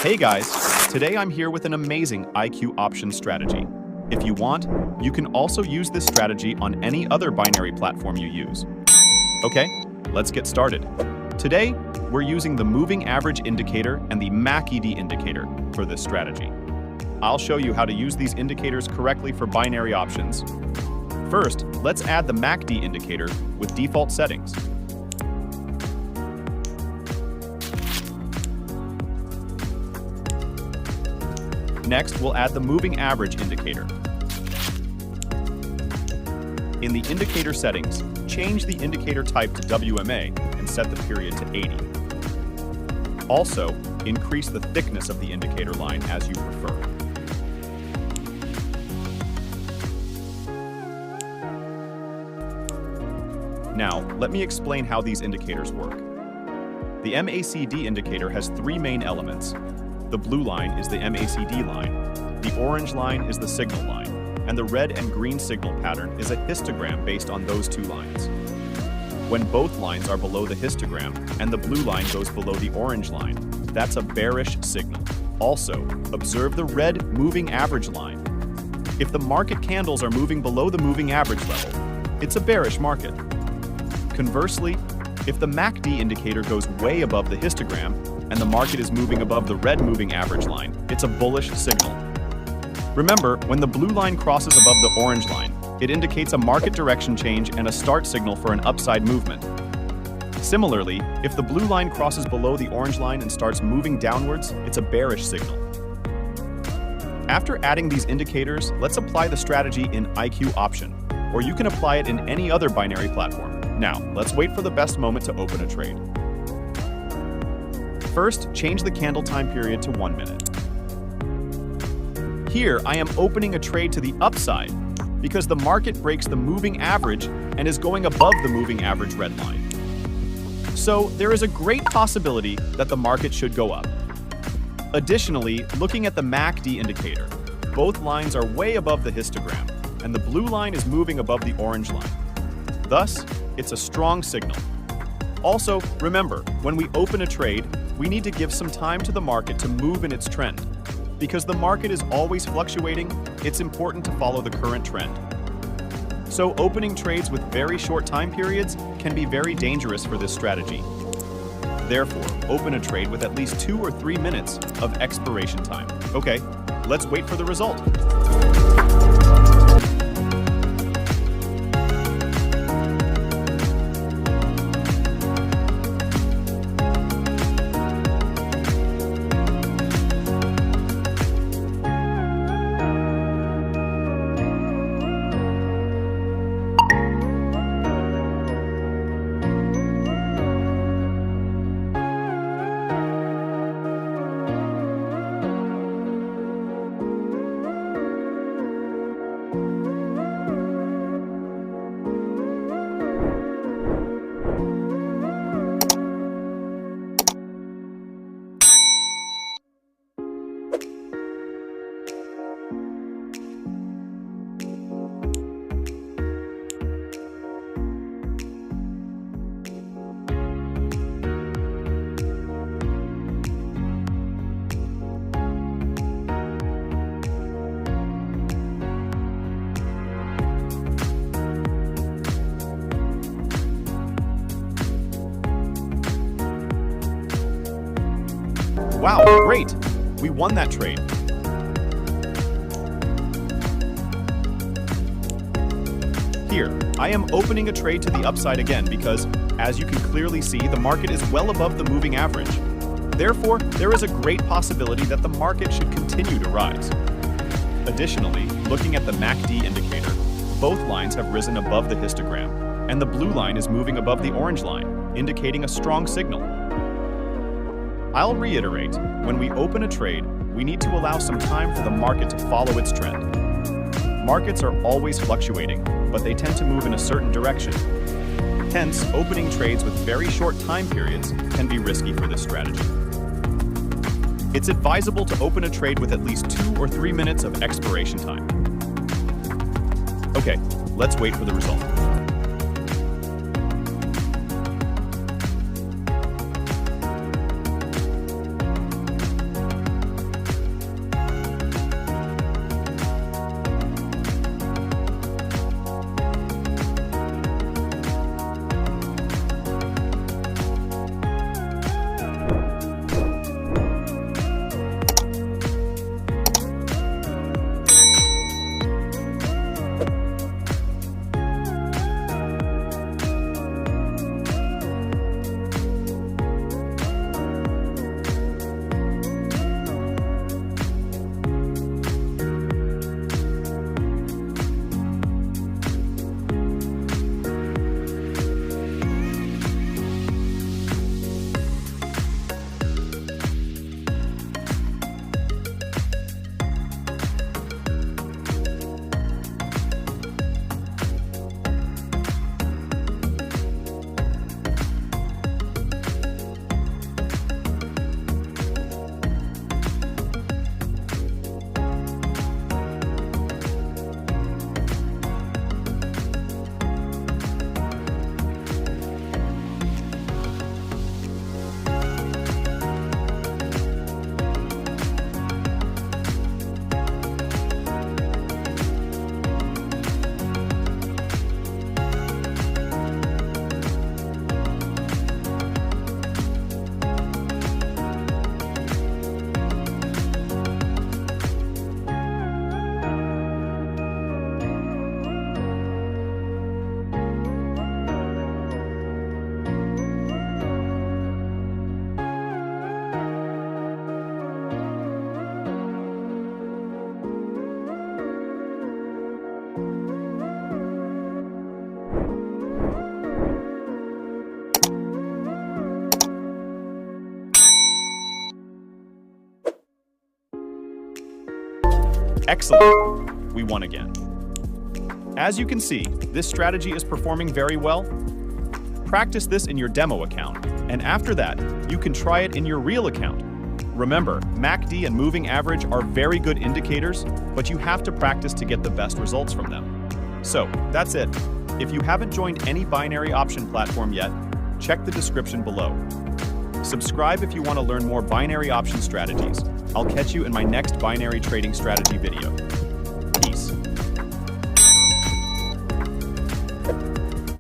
Hey guys, today I'm here with an amazing IQ option strategy. If you want, you can also use this strategy on any other binary platform you use. Okay, let's get started. Today, we're using the moving average indicator and the MACD indicator for this strategy. I'll show you how to use these indicators correctly for binary options. First, let's add the MACD indicator with default settings. Next, we'll add the moving average indicator. In the indicator settings, change the indicator type to WMA and set the period to 80. Also, increase the thickness of the indicator line as you prefer. Now, let me explain how these indicators work. The MACD indicator has three main elements. The blue line is the MACD line, the orange line is the signal line, and the red and green signal pattern is a histogram based on those two lines. When both lines are below the histogram and the blue line goes below the orange line, that's a bearish signal. Also, observe the red moving average line. If the market candles are moving below the moving average level, it's a bearish market. Conversely, if the MACD indicator goes way above the histogram and the market is moving above the red moving average line, it's a bullish signal. Remember, when the blue line crosses above the orange line, it indicates a market direction change and a start signal for an upside movement. Similarly, if the blue line crosses below the orange line and starts moving downwards, it's a bearish signal. After adding these indicators, let's apply the strategy in IQ option, or you can apply it in any other binary platform. Now, let's wait for the best moment to open a trade. First, change the candle time period to 1 minute. Here, I am opening a trade to the upside because the market breaks the moving average and is going above the moving average red line. So, there is a great possibility that the market should go up. Additionally, looking at the MACD indicator, both lines are way above the histogram, and the blue line is moving above the orange line. Thus, it's a strong signal. Also, remember, when we open a trade, we need to give some time to the market to move in its trend. Because the market is always fluctuating, it's important to follow the current trend. So opening trades with very short time periods can be very dangerous for this strategy. Therefore, open a trade with at least 2 or 3 minutes of expiration time. Okay, let's wait for the result. Wow, great! We won that trade. Here, I am opening a trade to the upside again because, as you can clearly see, the market is well above the moving average. Therefore, there is a great possibility that the market should continue to rise. Additionally, looking at the MACD indicator, both lines have risen above the histogram, and the blue line is moving above the orange line, indicating a strong signal. I'll reiterate, when we open a trade, we need to allow some time for the market to follow its trend. Markets are always fluctuating, but they tend to move in a certain direction. Hence, opening trades with very short time periods can be risky for this strategy. It's advisable to open a trade with at least 2 or 3 minutes of expiration time. Okay, let's wait for the result. Excellent. We won again. As you can see, this strategy is performing very well. Practice this in your demo account, and after that, you can try it in your real account. Remember, MACD and moving average are very good indicators, but you have to practice to get the best results from them. So, that's it. If you haven't joined any binary option platform yet, check the description below. Subscribe if you want to learn more binary option strategies. I'll catch you in my next binary trading strategy video.